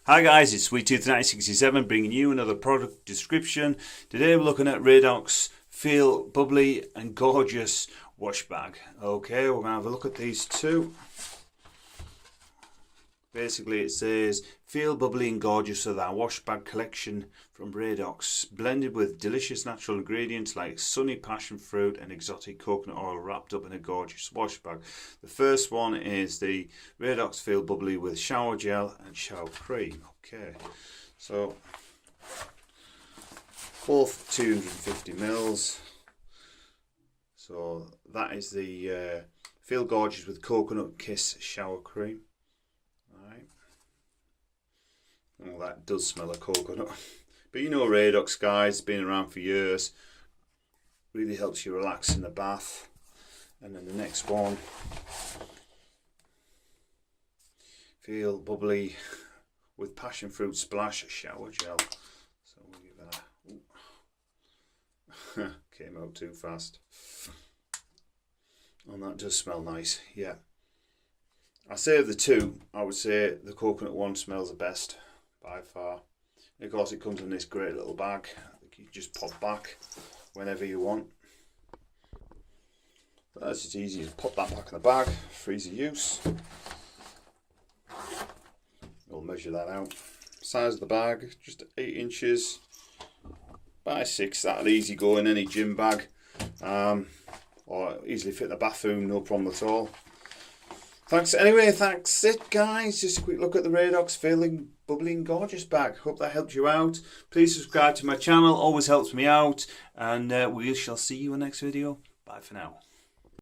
Hi guys, it's SweetTooth1967 bringing you another product description. Today we're looking at Radox Feel Bubbly and Gorgeous Wash Bag. Okay, we're going to have a look at these two. Basically it says, feel bubbly and gorgeous with our wash bag collection from Radox, blended with delicious natural ingredients like sunny passion fruit and exotic coconut oil wrapped up in a gorgeous wash bag. The first one is the Radox Feel Bubbly with shower gel and shower cream. Okay, so both 250 mils. So that is the Feel Gorgeous with Coconut Kiss shower cream. Oh, that does smell of coconut. But you know Radox, guys, been around for years. Really helps you relax in the bath. And then the next one, Feel Bubbly with Passion Fruit Splash shower gel. So we'll give that a... came out too fast. And that does smell nice, yeah. I say of the two, I would say the coconut one smells the best by far. And of course it comes in this great little bag that you just pop back whenever you want. So that's just easy, just pop that back in the bag for easy use. We'll measure that out. Size of the bag, just 8 inches by 6, that'll easy go in any gym bag, or easily fit in the bathroom, no problem at all. Thanks anyway, that's it guys, just a quick look at the Radox Feeling Bubbly and Gorgeous bag. Hope that helped you out. Please subscribe to my channel, always helps me out, and we shall see you in the next video. Bye for now.